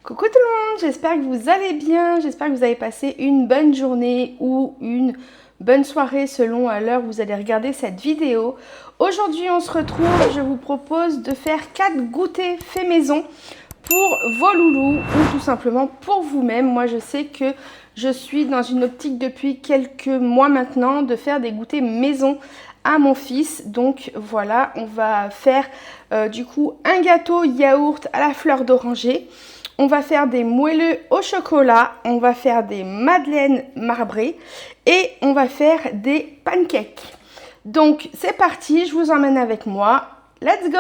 Coucou tout le monde, j'espère que vous allez bien, j'espère que vous avez passé une bonne journée ou une bonne soirée selon l'heure où vous allez regarder cette vidéo. Aujourd'hui on se retrouve, je vous propose de faire 4 goûters faits maison pour vos loulous ou tout simplement pour vous-même. Moi je sais que je suis dans une optique depuis quelques mois maintenant de faire des goûters maison à mon fils. Donc voilà, on va faire du coup un gâteau yaourt à la fleur d'oranger. On va faire des moelleux au chocolat, on va faire des madeleines marbrées et on va faire des pancakes. Donc c'est parti, je vous emmène avec moi. Let's go!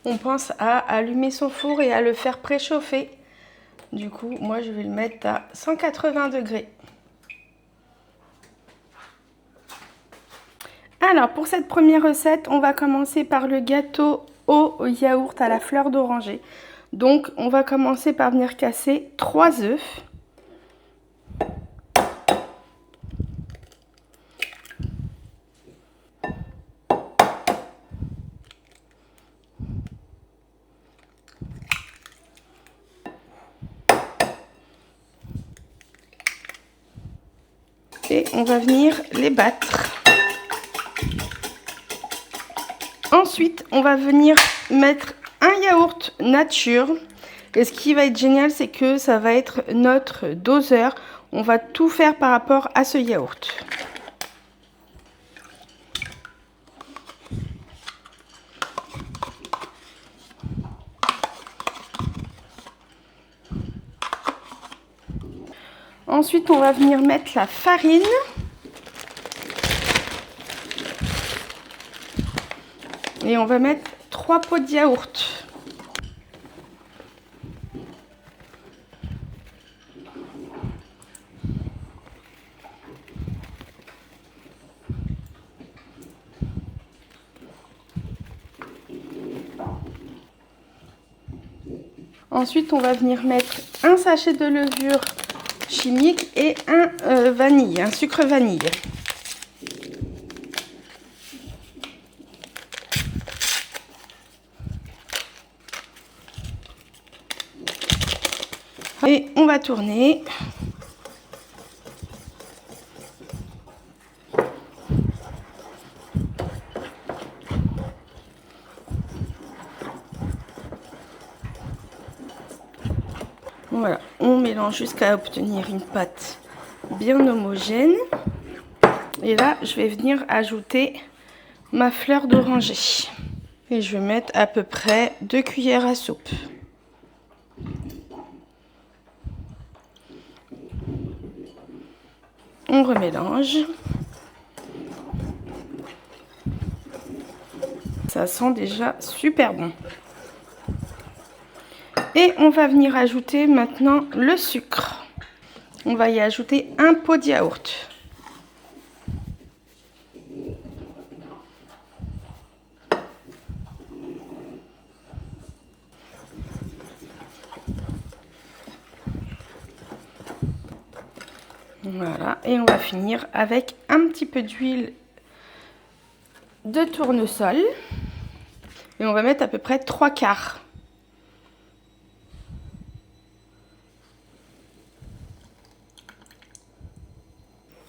On pense à allumer son four et à le faire préchauffer. Du coup, moi je vais le mettre à 180 degrés. Alors pour cette première recette, on va commencer par le gâteau au yaourt à la fleur d'oranger. Donc on va commencer par venir casser 3 œufs. Et on va venir les battre. Ensuite, on va venir mettre un yaourt nature. Et ce qui va être génial, c'est que ça va être notre doseur. On va tout faire par rapport à ce yaourt. Ensuite, on va venir mettre la farine. Et on va mettre 3 pots de yaourt. Ensuite, on va venir mettre un sachet de levure chimique et un sucre vanille. Et on va tourner. Voilà, on mélange jusqu'à obtenir une pâte bien homogène. Et là, je vais venir ajouter ma fleur d'oranger. Et je vais mettre à peu près 2 cuillères à soupe. On remélange. Ça sent déjà super bon. Et on va venir ajouter maintenant le sucre. On va y ajouter un pot de yaourt. Voilà, et on va finir avec un petit peu d'huile de tournesol. Et on va mettre à peu près 3 quarts.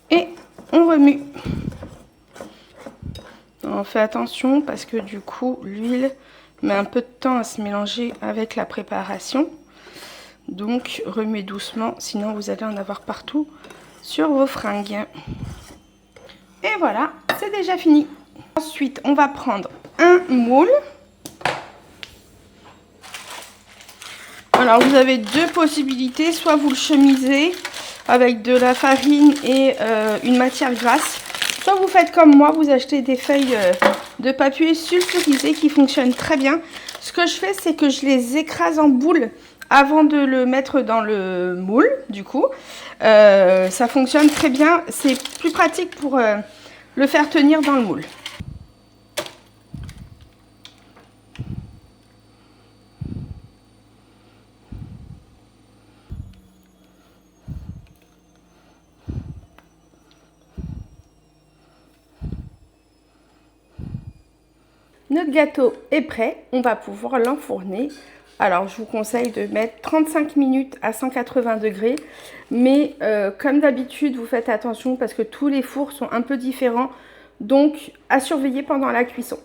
Et on remue. On fait attention parce que du coup, l'huile met un peu de temps à se mélanger avec la préparation. Donc, remuez doucement, sinon vous allez en avoir partout sur vos fringues. Et voilà, c'est déjà fini. Ensuite, on va prendre un moule. Alors, vous avez 2 possibilités. Soit vous le chemisez avec de la farine et une matière grasse. Soit vous faites comme moi, vous achetez des feuilles de papier sulfurisé qui fonctionnent très bien. Ce que je fais, c'est que je les écrase en boule avant de le mettre dans le moule, du coup. Ça fonctionne très bien. C'est plus pratique pour le faire tenir dans le moule. Notre gâteau est prêt, on va pouvoir l'enfourner Alors, je vous conseille de mettre 35 minutes à 180 degrés. Mais comme d'habitude, vous faites attention parce que tous les fours sont un peu différents. Donc, à surveiller pendant la cuisson.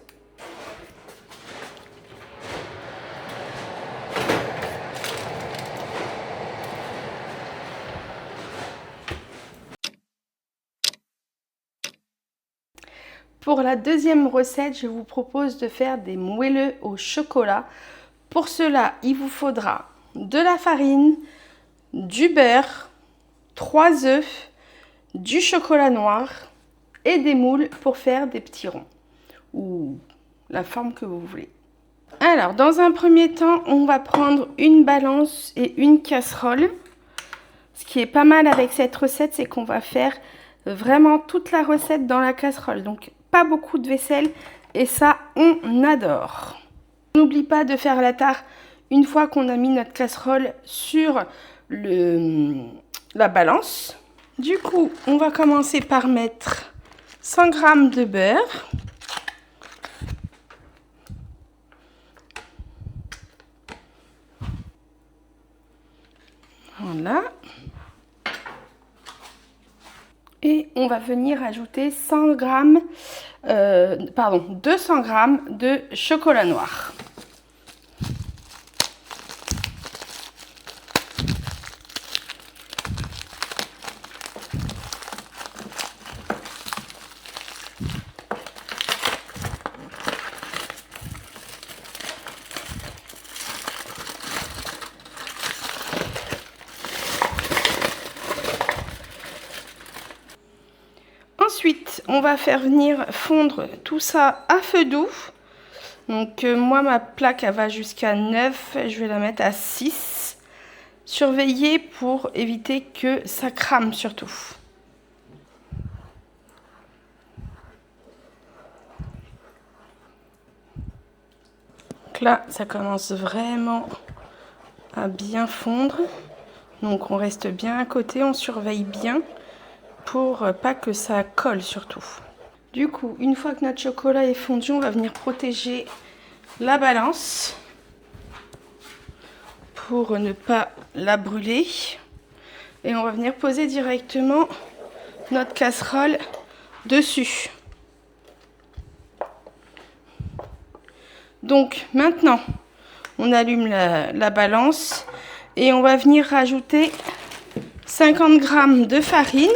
Pour la deuxième recette, je vous propose de faire des moelleux au chocolat. Pour cela, il vous faudra de la farine, du beurre, 3 œufs, du chocolat noir et des moules pour faire des petits ronds ou la forme que vous voulez. Alors, dans un premier temps, on va prendre une balance et une casserole. Ce qui est pas mal avec cette recette, c'est qu'on va faire vraiment toute la recette dans la casserole. Donc, pas beaucoup de vaisselle et ça, on adore. N'oublie pas de faire la tare une fois qu'on a mis notre casserole sur la balance. Du coup, on va commencer par mettre 100 g de beurre. Voilà. Et on va venir ajouter 200 g de chocolat noir. Ensuite, on va faire venir fondre tout ça à feu doux. Donc moi, ma plaque, elle va jusqu'à 9. Je vais la mettre à 6. Surveillez pour éviter que ça crame surtout. Donc là, ça commence vraiment à bien fondre. Donc on reste bien à côté, on surveille bien pour pas que ça colle surtout. Du coup, une fois que notre chocolat est fondu, on va venir protéger la balance pour ne pas la brûler. Et on va venir poser directement notre casserole dessus. Donc maintenant, on allume la balance et on va venir rajouter 50 g de farine.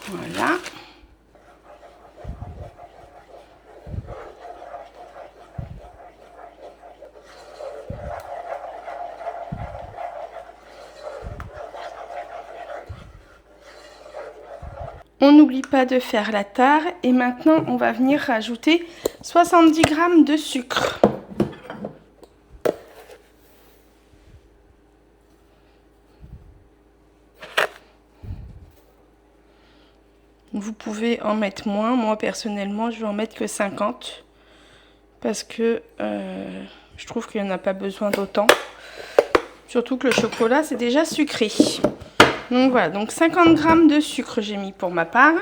Voilà. On n'oublie pas de faire la tare et maintenant on va venir rajouter 70 g de sucre. Vous pouvez en mettre moins. Moi personnellement je vais en mettre que 50 parce que je trouve qu'il n'y en a pas besoin d'autant. Surtout que le chocolat c'est déjà sucré. Donc voilà, donc 50 g de sucre j'ai mis pour ma part.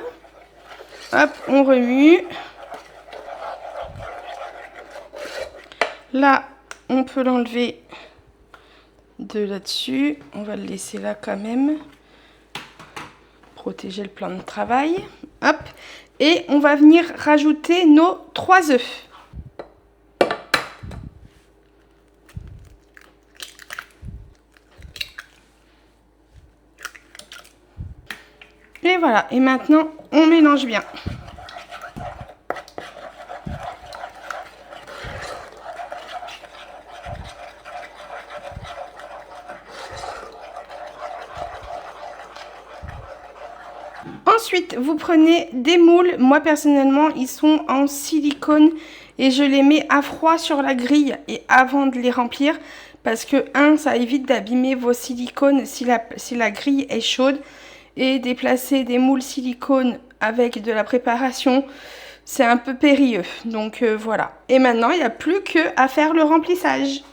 Hop, on remue. Là, on peut l'enlever de là-dessus. On va le laisser là quand même. Protéger le plan de travail. Hop. Et on va venir rajouter nos 3 œufs. Et voilà. Et maintenant, on mélange bien. Ensuite, vous prenez des moules. Moi, personnellement, ils sont en silicone et je les mets à froid sur la grille et avant de les remplir parce que, ça évite d'abîmer vos silicones si la grille est chaude et déplacer des moules silicone avec de la préparation, c'est un peu périlleux. Donc, voilà. Et maintenant, il n'y a plus qu'à faire le remplissage.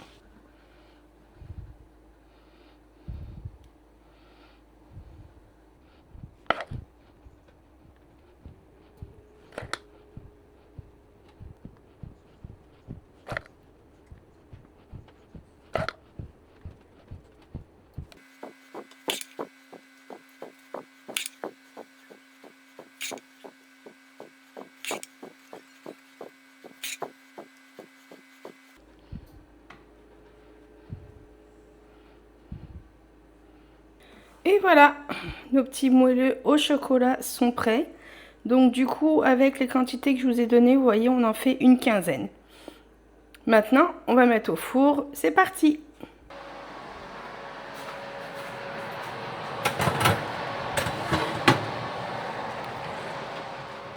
Et voilà, nos petits moelleux au chocolat sont prêts. Donc du coup, avec les quantités que je vous ai données, vous voyez, on en fait une quinzaine. Maintenant, on va mettre au four. C'est parti!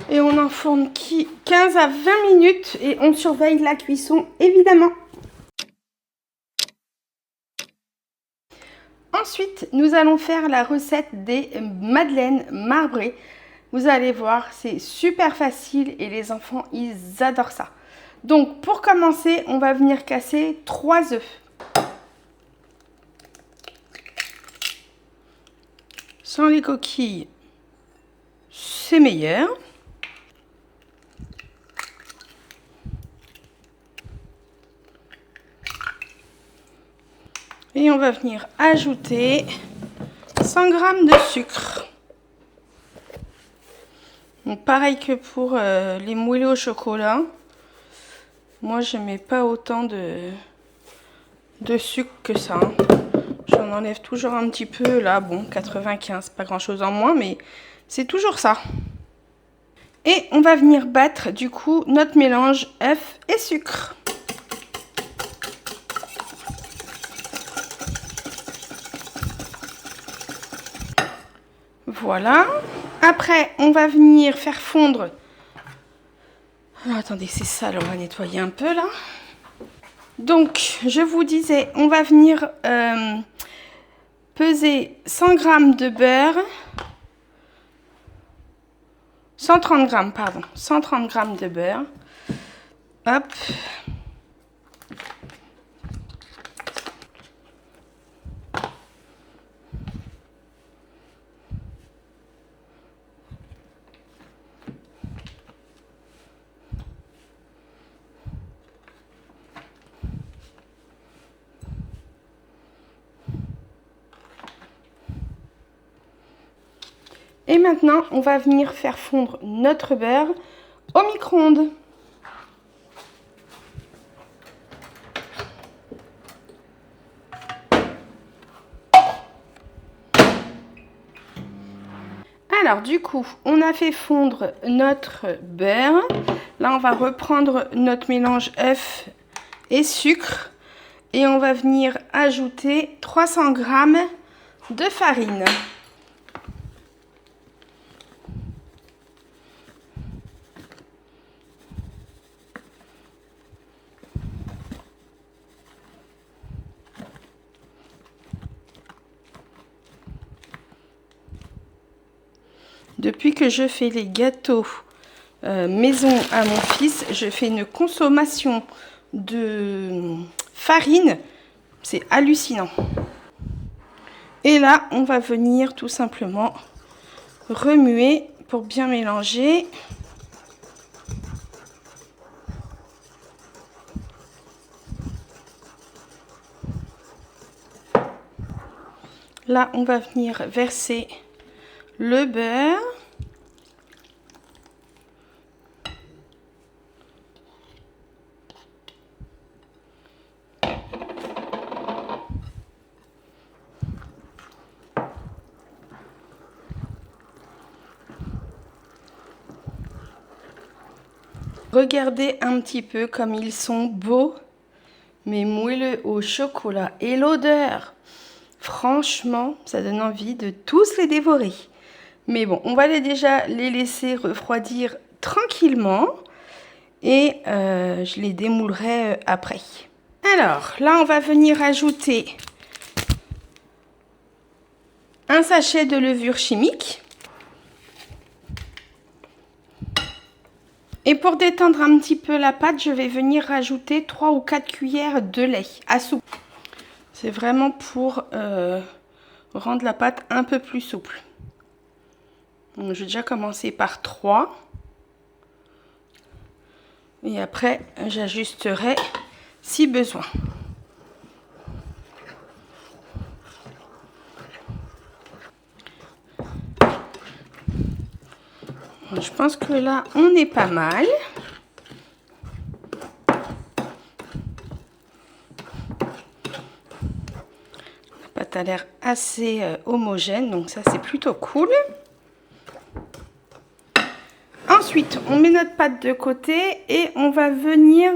Et on enfourne 15 à 20 minutes et on surveille la cuisson, évidemment. Ensuite, nous allons faire la recette des madeleines marbrées. Vous allez voir, c'est super facile et les enfants, ils adorent ça. Donc, pour commencer, on va venir casser 3 œufs. Sans les coquilles, c'est meilleur. Et on va venir ajouter 100 g de sucre. Donc pareil que pour les moelleux au chocolat. Moi, je mets pas autant de sucre que ça. Hein. J'en enlève toujours un petit peu. Là, bon, 95, pas grand chose en moins, mais c'est toujours ça. Et on va venir battre du coup notre mélange œuf et sucre. Voilà. Après, on va venir faire fondre. Oh, attendez, c'est sale, on va nettoyer un peu là. Donc, je vous disais, on va venir peser 100 g de beurre. 130 g, pardon. 130 g de beurre. Hop. Et maintenant, on va venir faire fondre notre beurre au micro-ondes. Alors du coup, on a fait fondre notre beurre. Là, on va reprendre notre mélange œuf et sucre. Et on va venir ajouter 300 g de farine. Depuis que je fais les gâteaux maison à mon fils, je fais une consommation de farine. C'est hallucinant. Et là, on va venir tout simplement remuer pour bien mélanger. Là, on va venir verser le beurre. Regardez un petit peu comme ils sont beaux, mes moelleux au chocolat. Et l'odeur, franchement, ça donne envie de tous les dévorer. Mais bon, on va déjà les laisser refroidir tranquillement. Et je les démoulerai après. Alors, là, on va venir ajouter un sachet de levure chimique. Et pour détendre un petit peu la pâte, je vais venir rajouter 3 ou 4 cuillères de lait à soupe. C'est vraiment pour rendre la pâte un peu plus souple. Donc, je vais déjà commencer par 3. Et après, j'ajusterai si besoin. Je pense que là, on est pas mal. a l'air assez homogène, donc ça c'est plutôt cool. Ensuite, on met notre pâte de côté et on va venir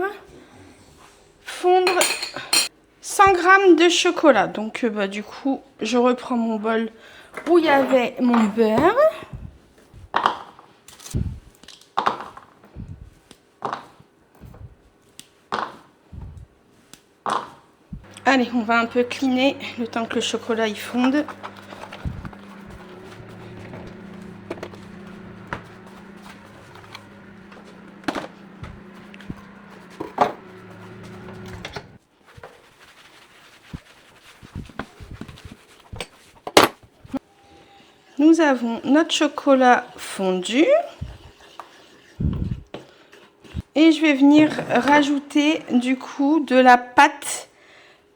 fondre 100 g de chocolat. Donc du coup, je reprends mon bol où il y avait mon beurre. Allez, on va un peu cleaner le temps que le chocolat y fonde. Nous avons notre chocolat fondu. Et je vais venir rajouter du coup de la pâte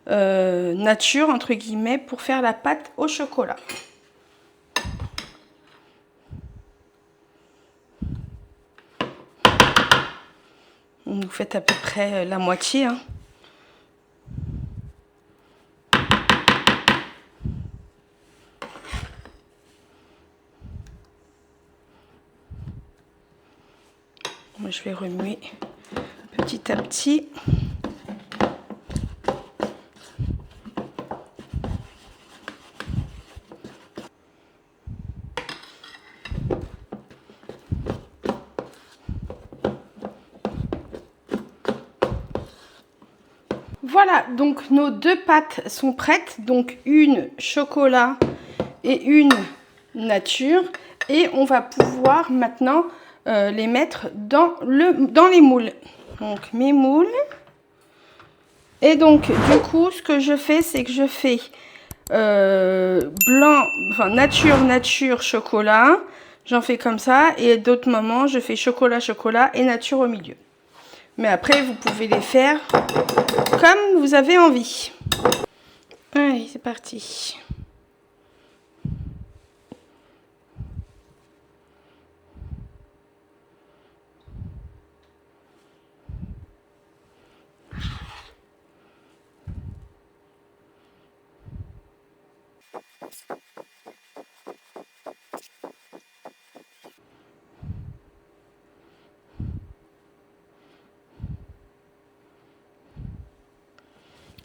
nature entre guillemets pour faire la pâte au chocolat. Vous faites à peu près la moitié. Hein. Moi, je vais remuer petit à petit. Voilà, donc nos deux pâtes sont prêtes. Donc une chocolat et une nature. Et on va pouvoir maintenant les mettre dans les moules. Donc mes moules. Et donc du coup ce que je fais, c'est que je fais blanc, enfin nature, chocolat. J'en fais comme ça. Et d'autres moments, je fais chocolat et nature au milieu. Mais après, vous pouvez les faire comme vous avez envie. Allez, c'est parti.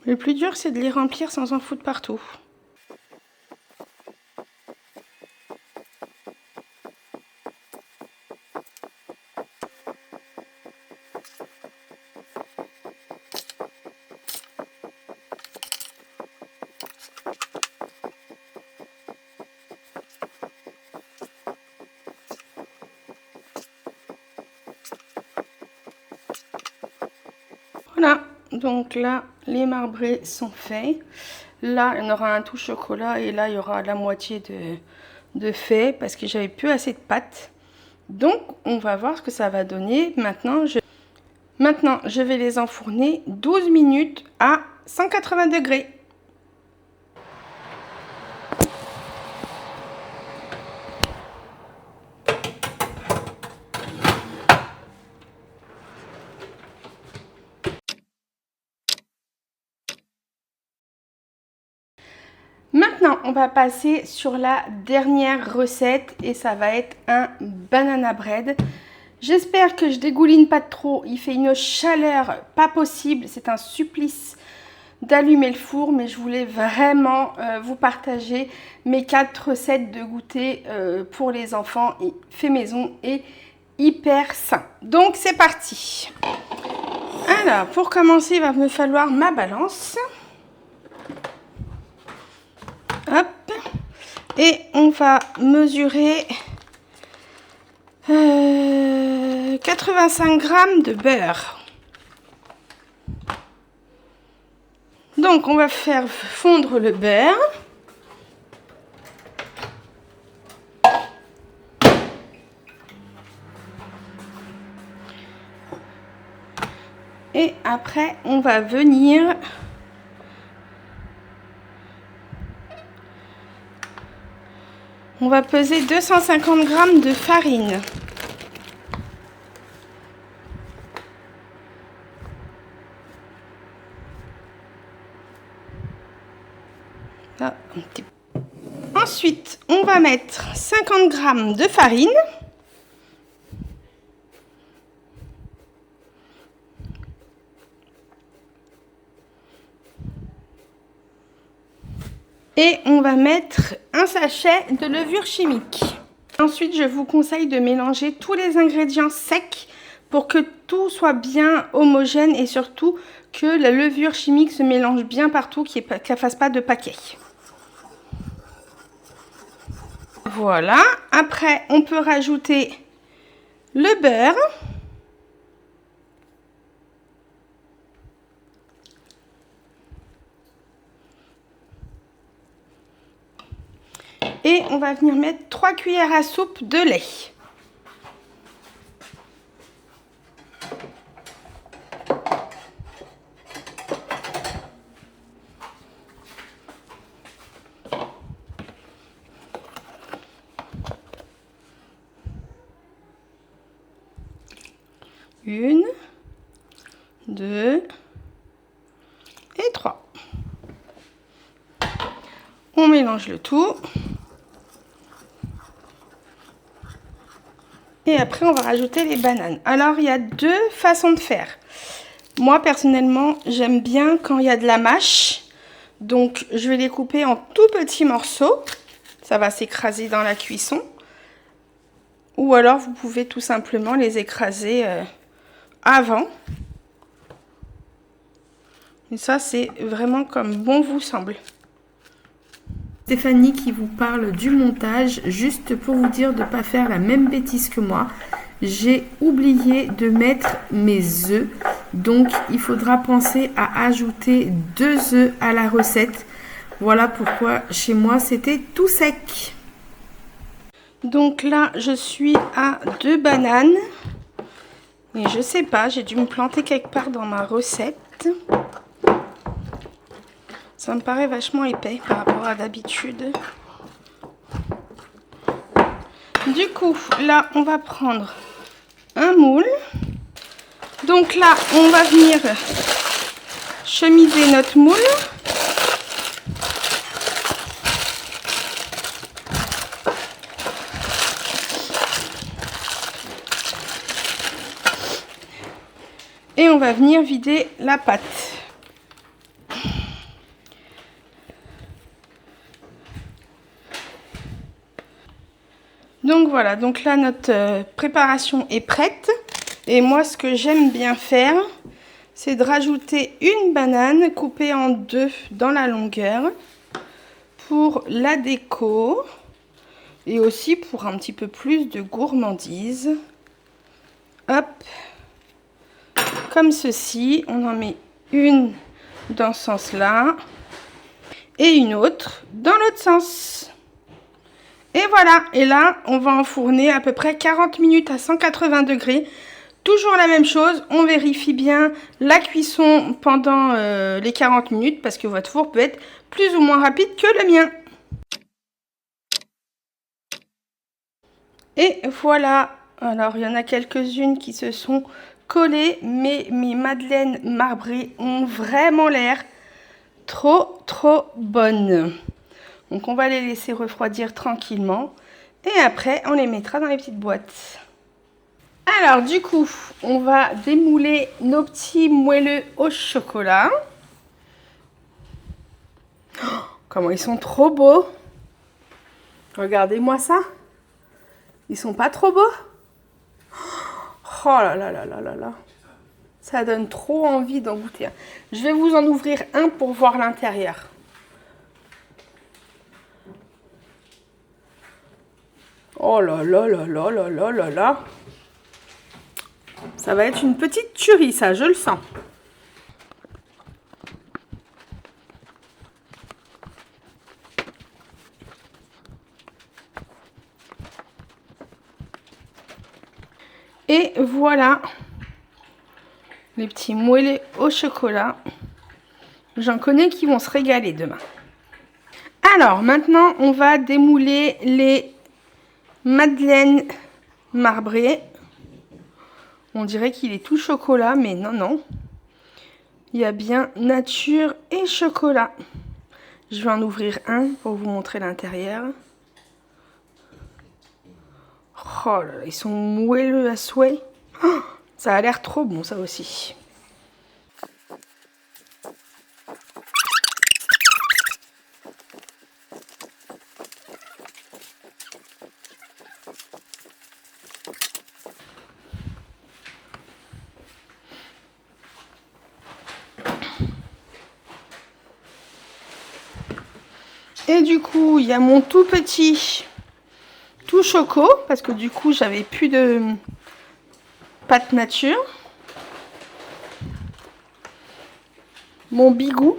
Le plus dur, c'est de les remplir sans en foutre partout. Voilà, donc là, les marbrés sont faits. Là, il y en aura un tout chocolat et là, il y aura la moitié de fait parce que j'avais plus assez de pâte. Donc, on va voir ce que ça va donner. Maintenant, je vais les enfourner 12 minutes à 180 degrés. Maintenant, on va passer sur la dernière recette et ça va être un banana bread. J'espère que je dégouline pas trop, il fait une chaleur pas possible, c'est un supplice d'allumer le four, mais je voulais vraiment vous partager mes 4 recettes de goûter pour les enfants et fait maison et hyper sain. Donc c'est parti. Alors, pour commencer, il va me falloir ma balance. Hop. Et on va mesurer 85 g de beurre. Donc on va faire fondre le beurre. Et après on va venir peser 250 g de farine. Là, Ensuite, on va mettre 50 g de farine. Et on va mettre un sachet de levure chimique. Ensuite, je vous conseille de mélanger tous les ingrédients secs pour que tout soit bien homogène et surtout que la levure chimique se mélange bien partout, qu'elle ne fasse pas de paquet. Voilà. Après, on peut rajouter le beurre. Et on va venir mettre 3 cuillères à soupe de lait. Une, 2 et 3. On mélange le tout. Et après, on va rajouter les bananes. Alors, il y a deux façons de faire. Moi, personnellement, j'aime bien quand il y a de la mâche. Donc, je vais les couper en tout petits morceaux. Ça va s'écraser dans la cuisson. Ou alors, vous pouvez tout simplement les écraser avant. Et ça, c'est vraiment comme bon vous semble. Stéphanie qui vous parle du montage, juste pour vous dire de ne pas faire la même bêtise que moi. J'ai oublié de mettre mes œufs, donc il faudra penser à ajouter 2 œufs à la recette. Voilà pourquoi chez moi c'était tout sec. Donc là je suis à 2 bananes. Et je sais pas, j'ai dû me planter quelque part dans ma recette. Ça me paraît vachement épais par rapport à d'habitude. Du coup, là, on va prendre un moule. Donc là, on va venir chemiser notre moule. Et on va venir vider la pâte. Donc voilà, donc là notre préparation est prête. Et moi ce que j'aime bien faire, c'est de rajouter une banane coupée en 2 dans la longueur pour la déco. Et aussi pour un petit peu plus de gourmandise. Hop, comme ceci, on en met une dans ce sens-là et une autre dans l'autre sens. Et voilà, et là, on va enfourner à peu près 40 minutes à 180 degrés. Toujours la même chose, on vérifie bien la cuisson pendant les 40 minutes parce que votre four peut être plus ou moins rapide que le mien. Et voilà, alors il y en a quelques-unes qui se sont collées, mais mes madeleines marbrées ont vraiment l'air trop bonnes. Donc on va les laisser refroidir tranquillement et après on les mettra dans les petites boîtes. Alors du coup, on va démouler nos petits moelleux au chocolat. Oh, comment ils sont trop beaux! Regardez-moi ça! Ils sont pas trop beaux? Oh là là là là là là! Ça donne trop envie d'en goûter un. Je vais vous en ouvrir un pour voir l'intérieur. Oh là là là là là là là là! Ça va être une petite tuerie, ça, je le sens. Et voilà les petits moelleux au chocolat. J'en connais qui vont se régaler demain. Alors, maintenant, on va démouler les madeleines marbrées. On dirait qu'il est tout chocolat, mais non, non. Il y a bien nature et chocolat. Je vais en ouvrir un pour vous montrer l'intérieur. Oh là là, ils sont moelleux à souhait. Oh, ça a l'air trop bon, ça aussi. Et du coup, il y a mon tout petit tout choco, parce que du coup, j'avais plus de pâte nature. Mon bigou.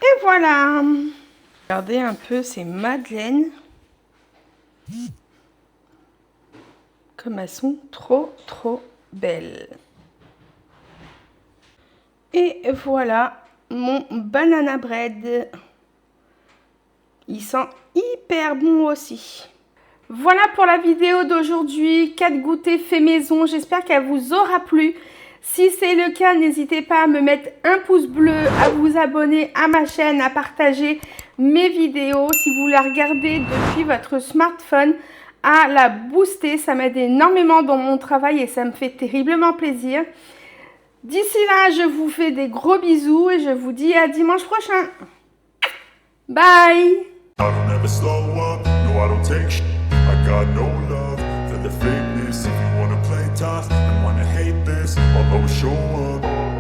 Et voilà. Regardez un peu ces madeleines. Comme elles sont trop belles. Et voilà mon banana bread. Il sent hyper bon aussi. Voilà pour la vidéo d'aujourd'hui. 4 goûters faits maison. J'espère qu'elle vous aura plu. Si c'est le cas, n'hésitez pas à me mettre un pouce bleu, à vous abonner à ma chaîne, à partager mes vidéos. Si vous la regardez depuis votre smartphone, à la booster. Ça m'aide énormément dans mon travail et ça me fait terriblement plaisir. D'ici là, je vous fais des gros bisous et je vous dis à dimanche prochain. Bye! I don't ever slow up, no I don't take sh**. I got no love for the fakeness. If you wanna play tough and wanna hate this, I'll always show up.